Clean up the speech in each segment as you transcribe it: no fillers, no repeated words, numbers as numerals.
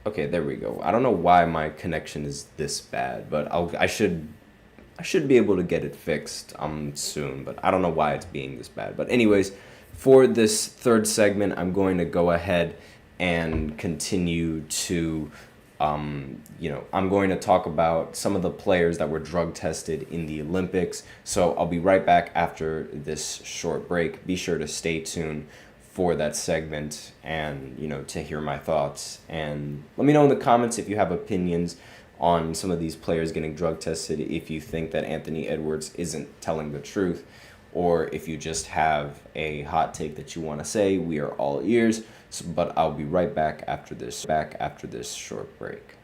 Okay, there we go. I don't know why my connection is this bad, but I should be able to get it fixed soon, but I don't know why it's being this bad. But anyways, for this third segment, I'm going to go ahead and continue to I'm going to talk about some of the players that were drug tested in the Olympics. So I'll be right back after this short break. Be sure to stay tuned for that segment and, to hear my thoughts. And let me know in the comments if you have opinions on some of these players getting drug tested, if you think that Anthony Edwards isn't telling the truth, or if you just have a hot take that you want to say. We are all ears. But I'll be right back after this short break.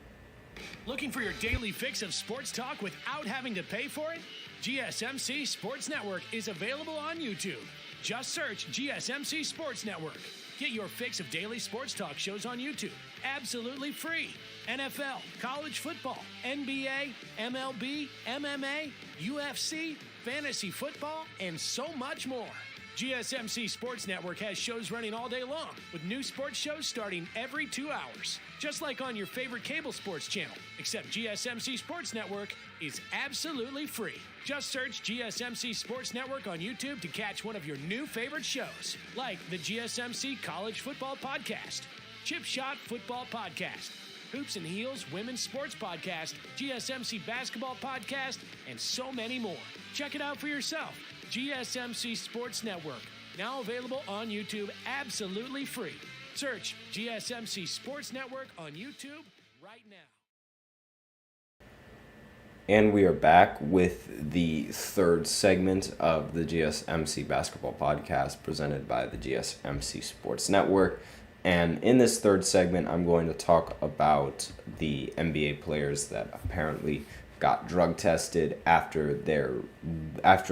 Looking for your daily fix of sports talk without having to pay for it? GSMC Sports Network is available on YouTube. Just search GSMC Sports Network. Get your fix of daily sports talk shows on YouTube, absolutely free. NFL, college football, NBA, MLB, MMA, UFC, fantasy football, and so much more. GSMC Sports Network has shows running all day long, with new sports shows starting every 2 hours. Just like on your favorite cable sports channel, except GSMC Sports Network is absolutely free. Just search GSMC Sports Network on YouTube to catch one of your new favorite shows, like the GSMC College Football Podcast, Chip Shot Football Podcast, Hoops and Heels Women's Sports Podcast, GSMC Basketball Podcast, and so many more. Check it out for yourself. GSMC Sports Network, now available on YouTube absolutely free. Search GSMC Sports Network on YouTube right now. And we are back with the third segment of the GSMC Basketball Podcast presented by the GSMC Sports Network. And in this third segment, I'm going to talk about the NBA players that apparently got drug tested after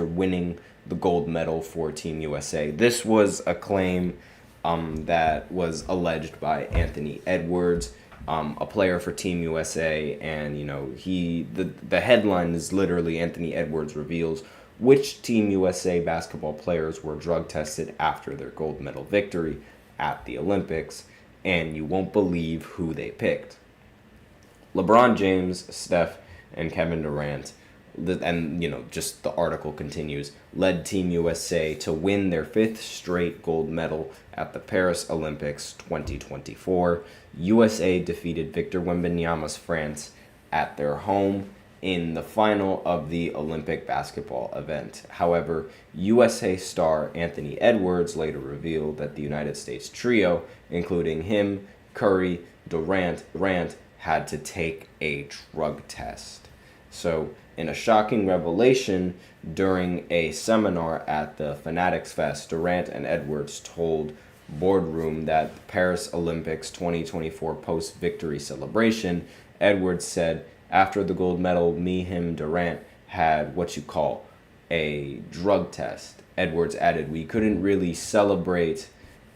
winning the gold medal for Team USA. This was a claim that was alleged by Anthony Edwards, a player for Team USA, and the headline is literally Anthony Edwards reveals which Team USA basketball players were drug tested after their gold medal victory at the Olympics, and you won't believe who they picked. LeBron James, Steph, and Kevin Durant, and just the article continues, led Team USA to win their 5th straight gold medal at the Paris Olympics 2024. USA defeated Victor Wembanyama's France at their home in the final of the Olympic basketball event. However, USA star Anthony Edwards later revealed that the United States trio, including him, Curry, Durant, had to take a drug test. So, in a shocking revelation during a seminar at the Fanatics Fest, Durant and Edwards told Boardroom that the Paris Olympics 2024 post-victory celebration, Edwards said, after the gold medal, him, Durant had what you call a drug test. Edwards added, we couldn't really celebrate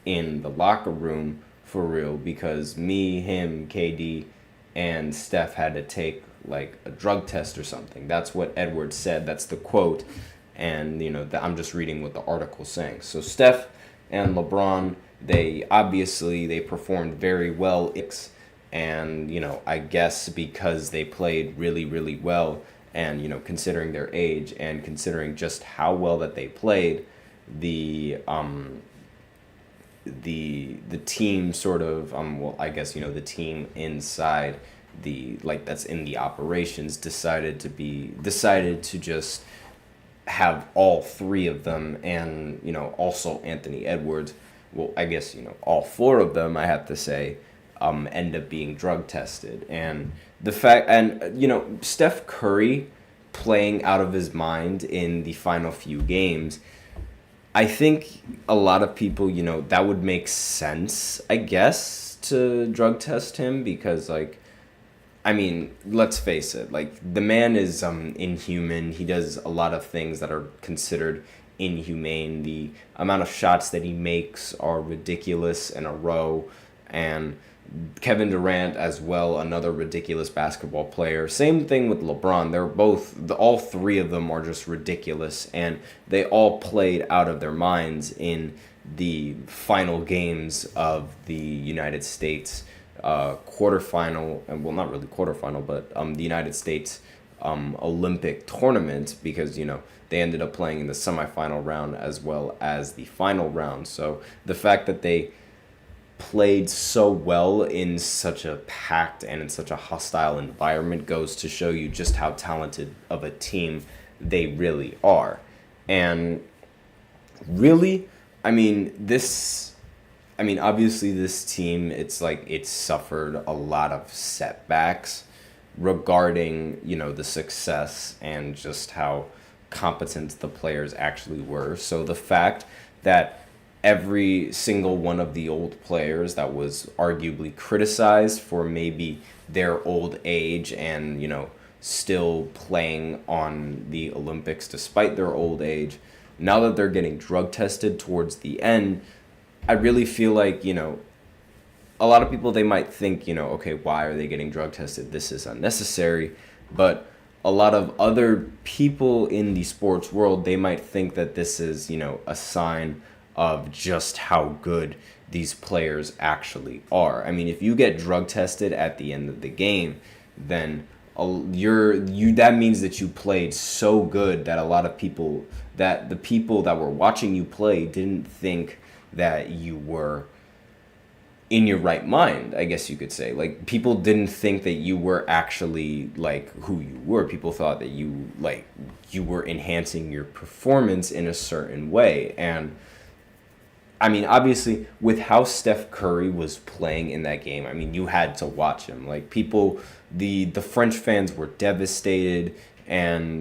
in the locker room for real because him, KD, and Steph had to take like a drug test or something. That's what Edwards said. That's the quote. And, I'm just reading what the article's saying. So Steph and LeBron, they performed very well. And, I guess because they played really, really well and, considering their age and considering just how well that they played, the team sort of, the team inside that's in the operations decided to just have all three of them and, also Anthony Edwards. Well, I guess, all four of them, I have to say, end up being drug tested. And the fact, and, Steph Curry playing out of his mind in the final few games, I think a lot of people, that would make sense, I guess, to drug test him because, let's face it, the man is inhuman. He does a lot of things that are considered inhumane. The amount of shots that he makes are ridiculous in a row. And Kevin Durant as well, another ridiculous basketball player. Same thing with LeBron. All three of them are just ridiculous. And they all played out of their minds in the final games of the United States quarterfinal, and well, not really quarterfinal, but the United States Olympic tournament, because they ended up playing in the semifinal round as well as the final round. So the fact that they played so well in such a packed and in such a hostile environment goes to show you just how talented of a team they really are. And really, obviously this team, it's suffered a lot of setbacks regarding, the success and just how competent the players actually were. So the fact that every single one of the old players that was arguably criticized for maybe their old age and, still playing on the Olympics despite their old age, now that they're getting drug tested towards the end, I really feel like, a lot of people, they might think, okay, why are they getting drug tested? This is unnecessary. But a lot of other people in the sports world, they might think that this is, a sign of just how good these players actually are. I mean, if you get drug tested at the end of the game, then that means that you played so good that a lot of people, that the people that were watching you play didn't think that you were in your right mind, I guess you could say. Like, people didn't think that you were actually like who you were. People thought that you were enhancing your performance in a certain way. And I mean, obviously, with how Steph Curry was playing in that game, I mean, you had to watch him. Like, people, the French fans were devastated, and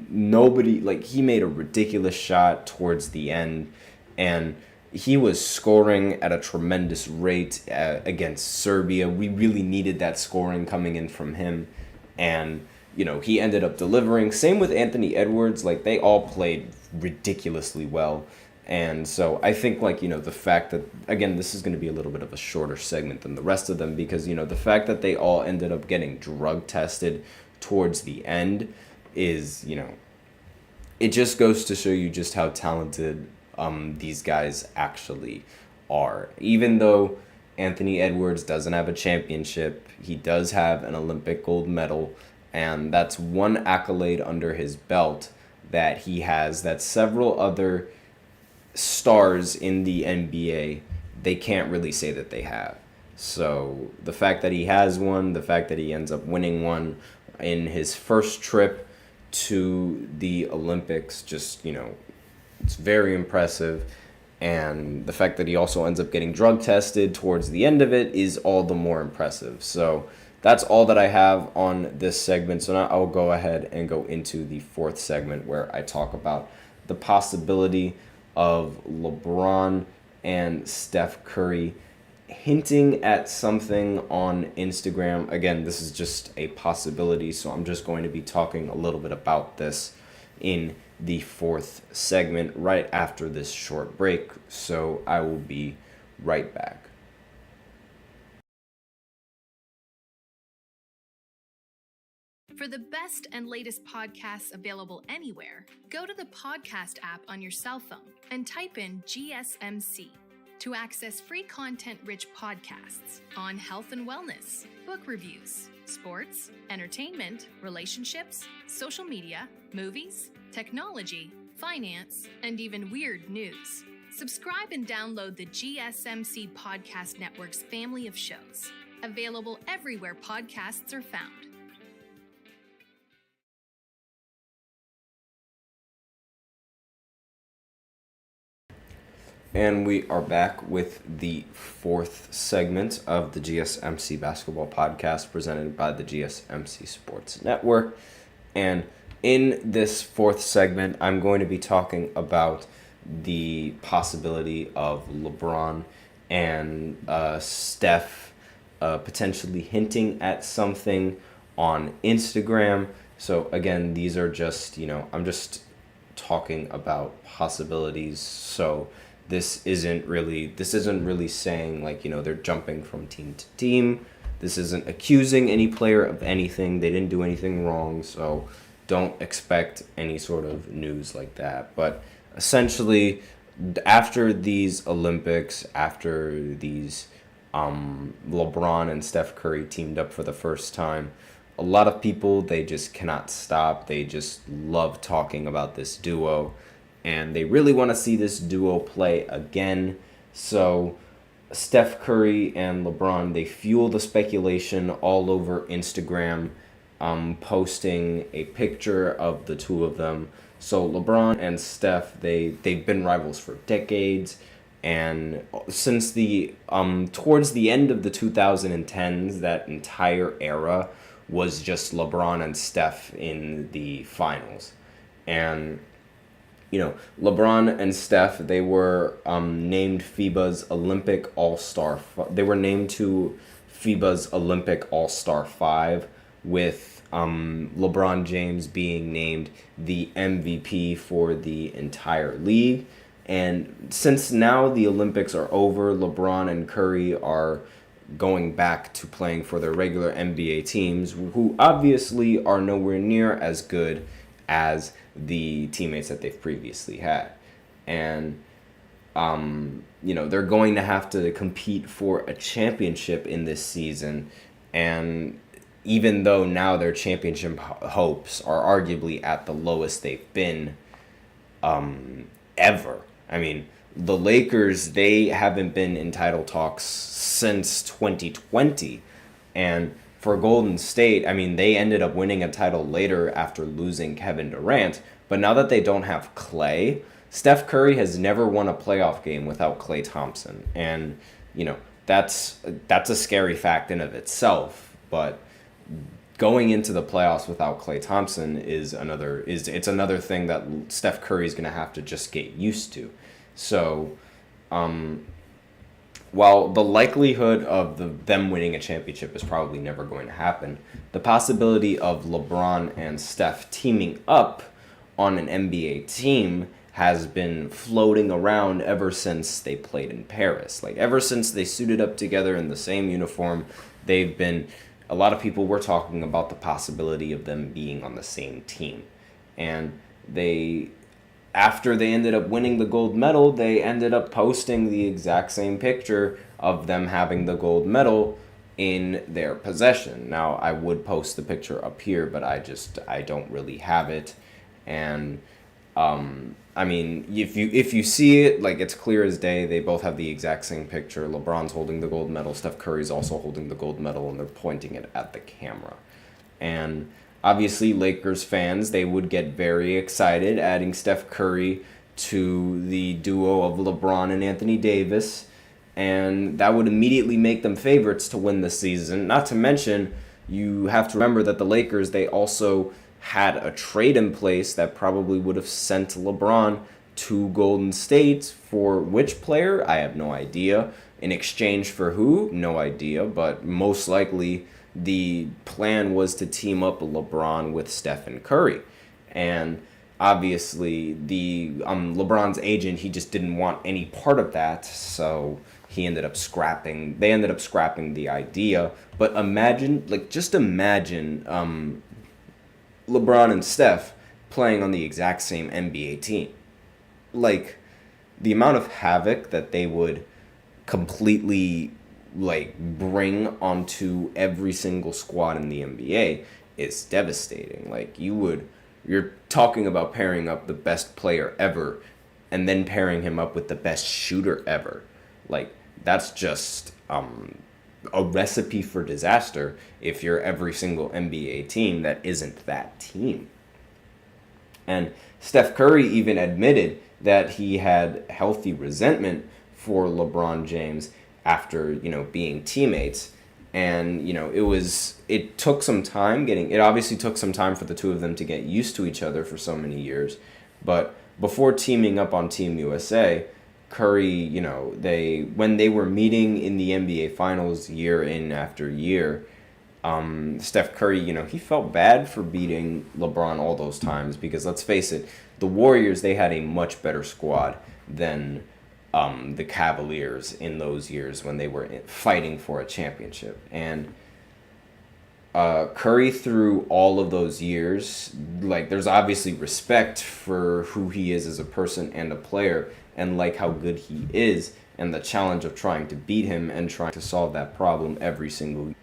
nobody, like, he made a ridiculous shot towards the end, and he was scoring at a tremendous rate against Serbia. We really needed that scoring coming in from him, and he ended up delivering. Same with Anthony Edwards. Like, they all played ridiculously well. And so I think, the fact that, again, this is going to be a little bit of a shorter segment than the rest of them, because, the fact that they all ended up getting drug tested towards the end is, it just goes to show you just how talented these guys actually are. Even though Anthony Edwards doesn't have a championship, he does have an Olympic gold medal, and that's one accolade under his belt that he has that several other stars in the NBA, they can't really say that they have. So the fact that he has one, the fact that he ends up winning one in his first trip to the Olympics, just, it's very impressive. And the fact that he also ends up getting drug tested towards the end of it is all the more impressive. So that's all that I have on this segment. So now I'll go ahead and go into the fourth segment, where I talk about the possibility of LeBron and Steph Curry hinting at something on Instagram. Again, this is just a possibility, so I'm just going to be talking a little bit about this in the fourth segment right after this short break. So I will be right back. For the best and latest podcasts available anywhere, go to the podcast app on your cell phone and type in GSMC to access free content-rich podcasts on health and wellness, book reviews, sports, entertainment, relationships, social media, movies, technology, finance, and even weird news. Subscribe and download the GSMC Podcast Network's family of shows, available everywhere podcasts are found. And we are back with the fourth segment of the GSMC Basketball Podcast presented by the GSMC Sports Network. And in this fourth segment, I'm going to be talking about the possibility of LeBron and Steph potentially hinting at something on Instagram. So again, these are just, I'm just talking about possibilities. So this isn't really saying they're jumping from team to team. This isn't accusing any player of anything. They didn't do anything wrong, so don't expect any sort of news like that. But essentially, after these Olympics, after these LeBron and Steph Curry teamed up for the first time. A lot of people, they just cannot stop. They just love talking about this duo, and they really want to see this duo play again. So Steph Curry and LeBron, they fuel the speculation all over Instagram, posting a picture of the two of them. So LeBron and Steph, they've been rivals for decades, and since the towards the end of the 2010s, that entire era was just LeBron and Steph in the finals. And LeBron and Steph, they were named FIBA's Olympic All-Star. They were named to FIBA's Olympic All-Star 5, with LeBron James being named the MVP for the entire league. And since now the Olympics are over, LeBron and Curry are going back to playing for their regular NBA teams, who obviously are nowhere near as good as the teammates that they've previously had. And they're going to have to compete for a championship in this season. And even though now their championship hopes are arguably at the lowest they've been ever. I mean, the Lakers, they haven't been in title talks since 2020. And for Golden State, I mean, they ended up winning a title later after losing Kevin Durant. But now that they don't have Klay, Steph Curry has never won a playoff game without Klay Thompson. And, that's a scary fact in of itself. But going into the playoffs without Klay Thompson is another thing that Steph Curry is going to have to just get used to. So, while the likelihood of them winning a championship is probably never going to happen, the possibility of LeBron and Steph teaming up on an NBA team has been floating around ever since they played in Paris. Like, ever since they suited up together in the same uniform, a lot of people were talking about the possibility of them being on the same team. And after they ended up winning the gold medal, they ended up posting the exact same picture of them having the gold medal in their possession. Now, I would post the picture up here, but I don't really have it. And I mean, if you see it, like, it's clear as day. They both have the exact same picture. LeBron's holding the gold medal. Steph Curry's also holding the gold medal, and they're pointing it at the camera. And obviously, Lakers fans, they would get very excited adding Steph Curry to the duo of LeBron and Anthony Davis, and that would immediately make them favorites to win the season. Not to mention, you have to remember that the Lakers, they also had a trade in place that probably would have sent LeBron to Golden State for which player? I have no idea. In exchange for who? No idea, but most likely the plan was to team up LeBron with Stephen Curry. And obviously the LeBron's agent, he just didn't want any part of that, so they ended up scrapping the idea. But imagine LeBron and Steph playing on the exact same NBA team. Like, the amount of havoc that they would completely bring onto every single squad in the NBA is devastating. Like, you're talking about pairing up the best player ever and then pairing him up with the best shooter ever. Like, that's just a recipe for disaster if you're every single NBA team that isn't that team. And Steph Curry even admitted that he had healthy resentment for LeBron James after, being teammates. And, it took some time it obviously took some time for the two of them to get used to each other for so many years. But before teaming up on Team USA, Curry, when they were meeting in the NBA Finals year in after year, Steph Curry, he felt bad for beating LeBron all those times because, let's face it, the Warriors, they had a much better squad than the Cavaliers in those years when they were fighting for a championship. And Curry, through all of those years, there's obviously respect for who he is as a person and a player, and how good he is. and the challenge of trying to beat him and trying to solve that problem every single year.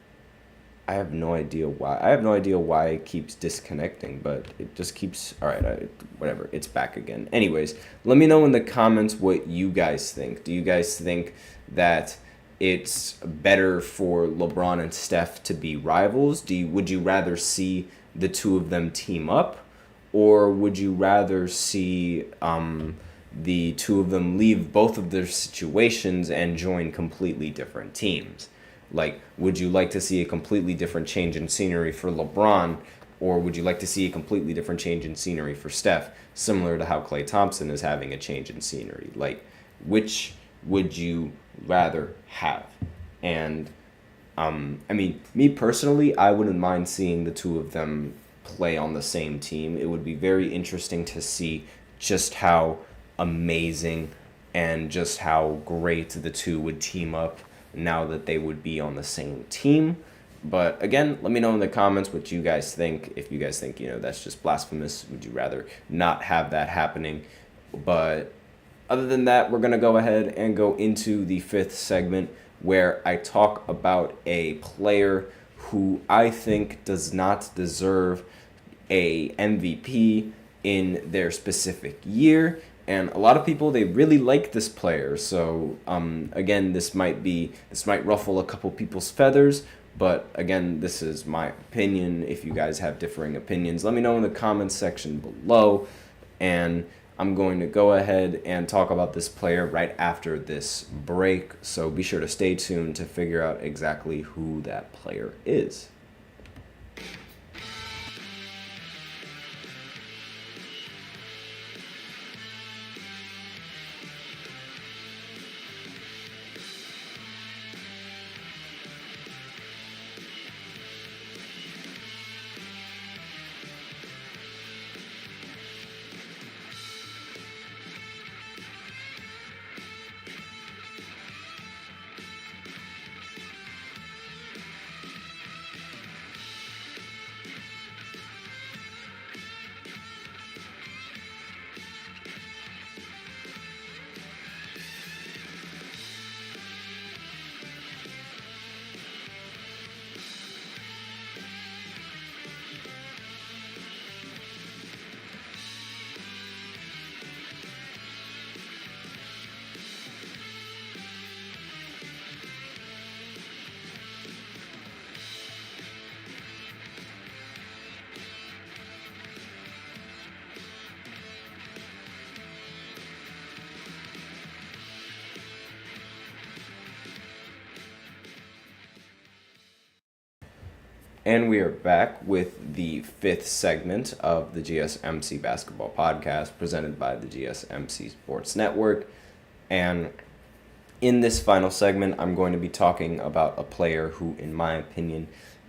I have no idea why. I have no idea why it keeps disconnecting, but it just keeps. All right, whatever. It's back again. Anyways, let me know in the comments what you guys think. Do you guys think that it's better for LeBron and Steph to be rivals? Would you rather see the two of them team up, or would you rather see the two of them leave both of their situations and join completely different teams? Like, would you like to see a completely different change in scenery for LeBron, or would you like to see a completely different change in scenery for Steph, similar to how Klay Thompson is having a change in scenery? Like, which would you rather have? And, I mean, me personally, I wouldn't mind seeing the two of them play on the same team. It would be very interesting to see just how amazing and just how great the two would team up now that they would be on the same team. But again, let me know in the comments what you guys think. If you guys think, that's just blasphemous, would you rather not have that happening? But other than that, we're going to go ahead and go into the fifth segment, where I talk about a player who I think does not deserve a MVP in their specific year. And a lot of people, they really like this player. So again, this might ruffle a couple people's feathers, but again, this is my opinion. If you guys have differing opinions, let me know in the comments section below. And I'm going to go ahead and talk about this player right after this break. So be sure to stay tuned to figure out exactly who that player is. And we are back with the fifth segment of the GSMC Basketball Podcast, presented by the GSMC Sports Network. And in this final segment, I'm going to be talking about a player who, in my opinion,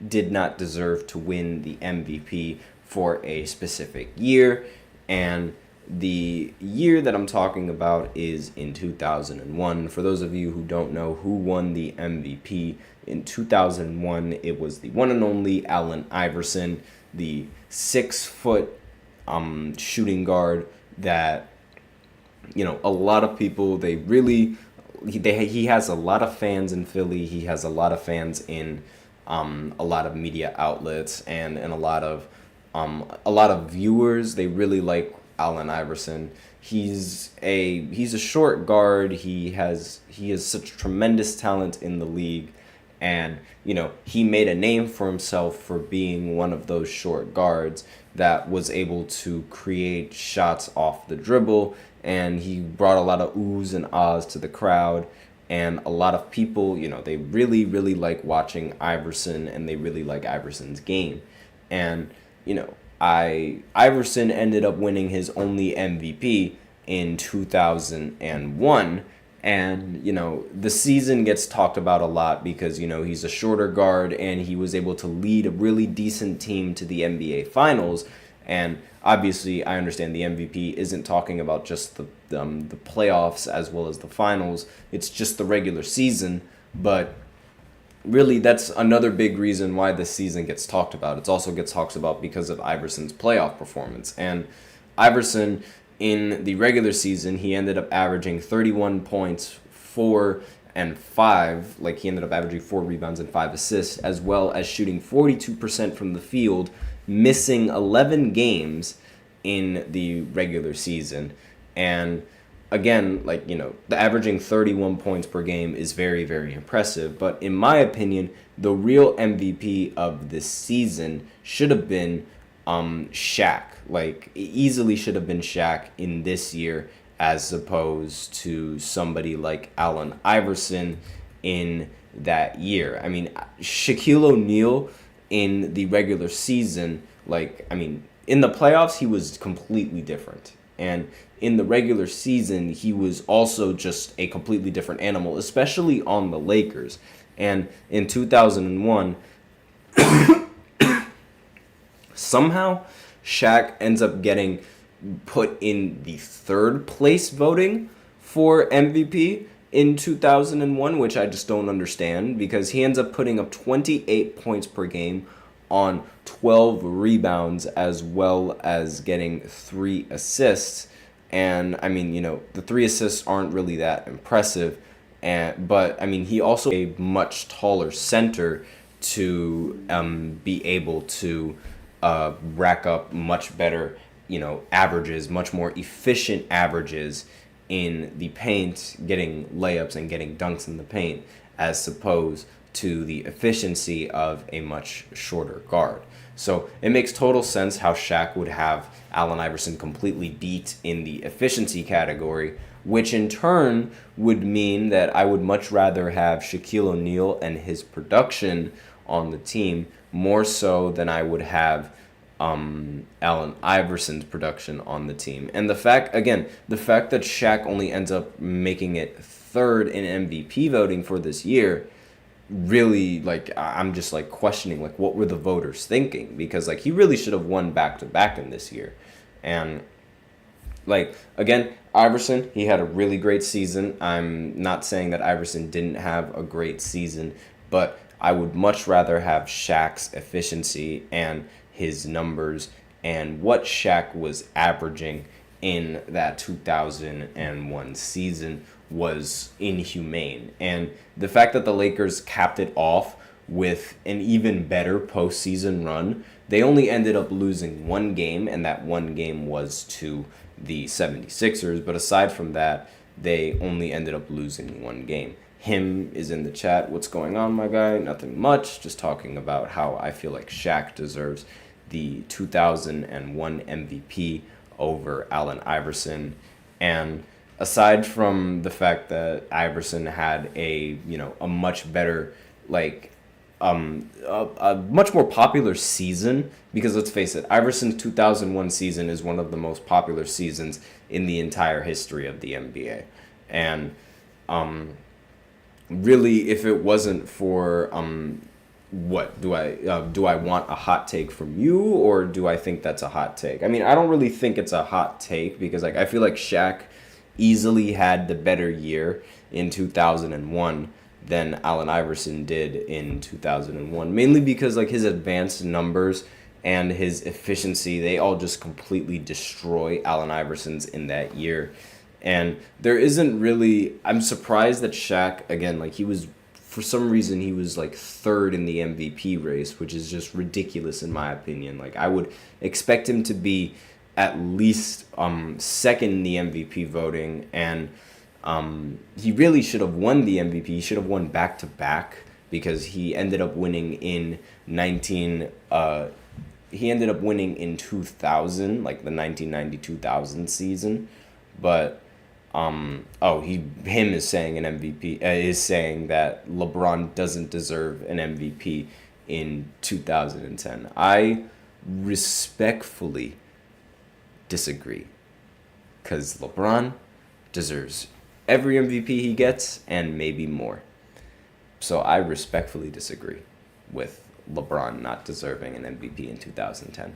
did not deserve to win the MVP for a specific year. And the year that I'm talking about is in 2001. For those of you who don't know who won the MVP in 2001, it was the one and only Allen Iverson, the 6-foot shooting guard that, a lot of people, he has a lot of fans in Philly. He has a lot of fans in a lot of media outlets and a lot of viewers. They really like Allen Iverson. He's a short guard. He has such tremendous talent in the league, and he made a name for himself for being one of those short guards that was able to create shots off the dribble, and he brought a lot of oohs and ahs to the crowd. And a lot of people, they really, really like watching Iverson, and they really like Iverson's game. And Iverson ended up winning his only MVP in 2001, and the season gets talked about a lot because he's a shorter guard, and he was able to lead a really decent team to the NBA Finals. And obviously, I understand the MVP isn't talking about just the playoffs as well as the finals. It's just the regular season, but really, that's another big reason why this season gets talked about. It also gets talked about because of Iverson's playoff performance. And Iverson, in the regular season, he ended up averaging 31 points, 4 and 5. Like, he ended up averaging 4 rebounds and 5 assists, as well as shooting 42% from the field, missing 11 games in the regular season. And again, like, the averaging 31 points per game is very, very impressive. But in my opinion, the real MVP of this season should have been Shaq. Like, easily should have been Shaq in this year, as opposed to somebody like Allen Iverson in that year. I mean, Shaquille O'Neal in the regular season, in the playoffs, he was completely different. And in the regular season, he was also just a completely different animal, especially on the Lakers. And in 2001, somehow Shaq ends up getting put in the third place voting for MVP in 2001, which I just don't understand, because he ends up putting up 28 points per game on 12 rebounds, as well as getting 3 assists. And I mean, the 3 assists aren't really that impressive, but I mean, he also a much taller center to be able to rack up much better averages, much more efficient averages in the paint, getting layups and getting dunks in the paint, as opposed to the efficiency of a much shorter guard. So it makes total sense how Shaq would have Allen Iverson completely beat in the efficiency category, which in turn would mean that I would much rather have Shaquille O'Neal and his production on the team more so than I would have Allen Iverson's production on the team. And the fact that Shaq only ends up making it third in MVP voting for this year, really, I'm just questioning what were the voters thinking, because he really should have won back-to-back in this year. And again, Iverson, he had a really great season. I'm not saying that Iverson didn't have a great season, but I would much rather have Shaq's efficiency and his numbers and what Shaq was averaging in that 2001 season was inhumane. And the fact that the Lakers capped it off with an even better postseason run, they only ended up losing 1 game, and that 1 game was to the 76ers. But aside from that, they only ended up losing 1 game. Him is in the chat. What's going on, my guy? Nothing much. Just talking about how I feel like Shaq deserves the 2001 MVP over Allen Iverson. And aside from the fact that Iverson had a much better, a much more popular season, because let's face it, Iverson's 2001 season is one of the most popular seasons in the entire history of the NBA. And really, if it wasn't for what do I want a hot take from you, or do I think that's a hot take? I mean, I don't really think it's a hot take, because I feel like Shaq easily had the better year in 2001 than Allen Iverson did in 2001, mainly because his advanced numbers and his efficiency, they all just completely destroy Allen Iverson's in that year. And there isn't really, I'm surprised that Shaq, again, he was, for some reason, he was third in the MVP race, which is just ridiculous in my opinion. I would expect him to be at least second in the MVP voting, and he really should have won the MVP. He should have won back-to-back, because he ended up winning in 2000, the 1990-2000 season. But him is saying an MVP is saying that LeBron doesn't deserve an MVP in 2010. I respectfully disagree, because LeBron deserves every MVP he gets and maybe more. So I respectfully disagree with LeBron not deserving an MVP in 2010.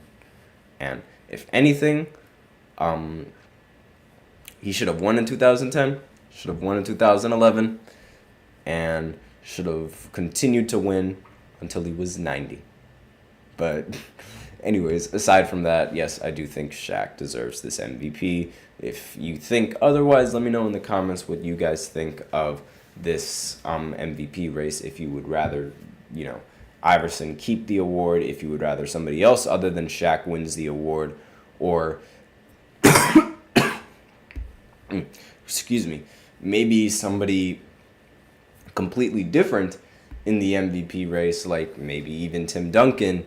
And if anything, he should have won in 2010, should have won in 2011, and should have continued to win until he was 90. But Anyways, aside from that, yes, I do think Shaq deserves this MVP. If you think otherwise, let me know in the comments what you guys think of this MVP race. If you would rather, Iverson keep the award, if you would rather somebody else other than Shaq wins the award, or excuse me, maybe somebody completely different in the MVP race, like maybe even Tim Duncan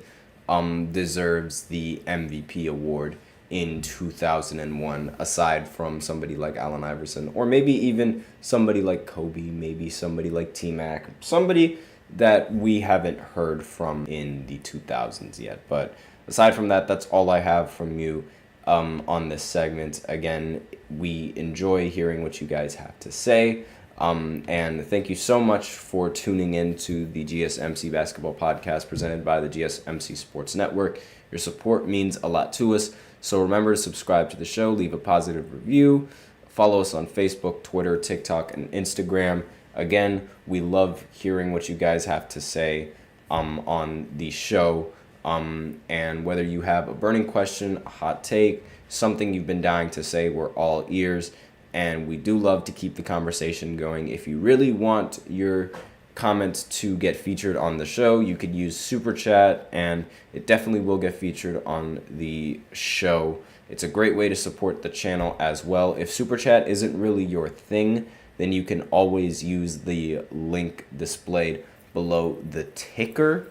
deserves the MVP award in 2001, aside from somebody like Allen Iverson, or maybe even somebody like Kobe, maybe somebody like T-Mac, somebody that we haven't heard from in the 2000s yet. But aside from that, that's all I have from you on this segment. Again, we enjoy hearing what you guys have to say. And thank you so much for tuning in to the GSMC Basketball Podcast presented by the GSMC Sports Network. Your support means a lot to us. So remember to subscribe to the show, leave a positive review, follow us on Facebook, Twitter, TikTok, and Instagram. Again, we love hearing what you guys have to say on the show. And whether you have a burning question, a hot take, something you've been dying to say, we're all ears. And we do love to keep the conversation going. If you really want your comments to get featured on the show, you could use Super Chat, and it definitely will get featured on the show. It's a great way to support the channel as well. If Super Chat isn't really your thing, then you can always use the link displayed below the ticker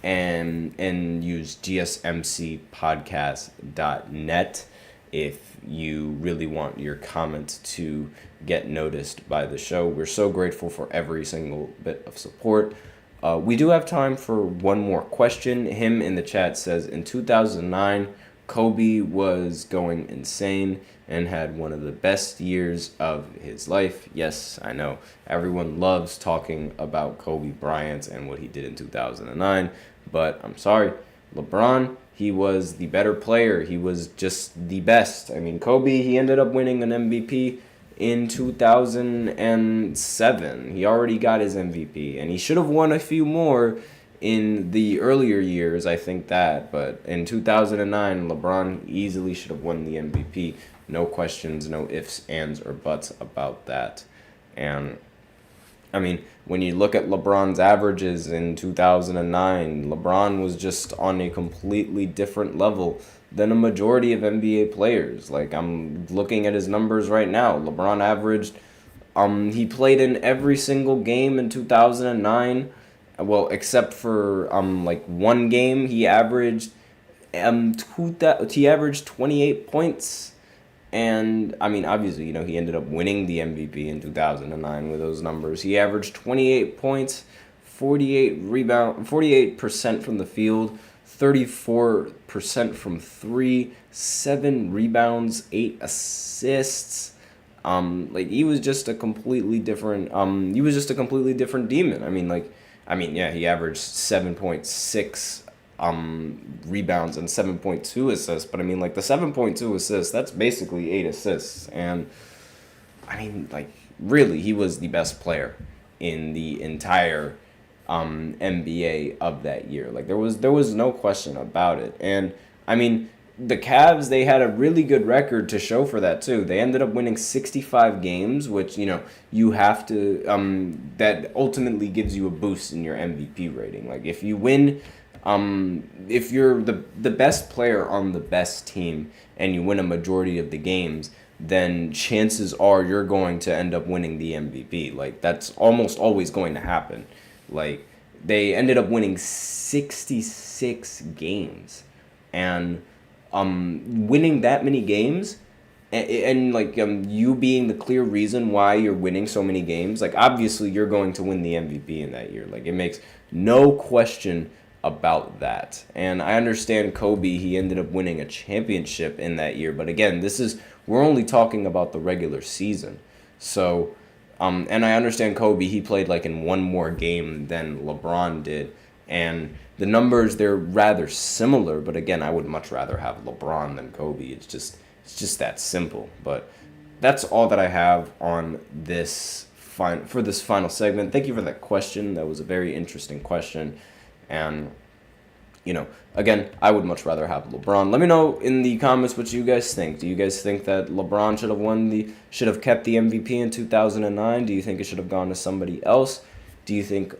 and use gsmcpodcast.net if you really want your comments to get noticed by the show. We're so grateful for every single bit of support. We do have time for one more question. Him in the chat says, in 2009, Kobe was going insane and had one of the best years of his life. Yes, I know. Everyone loves talking about Kobe Bryant and what he did in 2009, but I'm sorry. LeBron, he was the better player. He was just the best. I mean, Kobe, he ended up winning an MVP in 2007. He already got his MVP, and he should have won a few more in the earlier years, I think that. But in 2009, LeBron easily should have won the MVP. No questions, no ifs, ands, or buts about that. And I mean, when you look at LeBron's averages in 2009, LeBron was just on a completely different level than a majority of NBA players. Like, I'm looking at his numbers right now. LeBron averaged, he played in every single game in 2009. Well, except for like one game, he averaged 28 points. And, I mean, obviously, he ended up winning the MVP in 2009 with those numbers. He averaged 28 points, 48% from the field, 34% from three, 7 rebounds, 8 assists. He was just a completely different, demon. He averaged 7.6 rebounds and 7.2 assists, but the 7.2 assists, that's basically 8 assists. And really, he was the best player in the entire NBA of that year. There was no question about it. And the Cavs, they had a really good record to show for that too. They ended up winning 65 games, which you have to that ultimately gives you a boost in your MVP rating. If you win, if you're the best player on the best team and you win a majority of the games, then chances are you're going to end up winning the MVP. That's almost always going to happen. They ended up winning 66 games, and winning that many games and you being the clear reason why you're winning so many games, obviously you're going to win the MVP in that year. It makes no question about that. And I understand Kobe, he ended up winning a championship in that year, but again, we're only talking about the regular season. So and I understand Kobe, he played in one more game than LeBron did, and the numbers, they're rather similar, but again, I would much rather have LeBron than Kobe. It's just that simple. But that's all that I have on this for this final segment. Thank you for that question. That was a very interesting question. And again, I would much rather have LeBron. Let me know in the comments what you guys think. Do you guys think that LeBron should have kept the MVP in 2009? Do you think it should have gone to somebody else? Do you think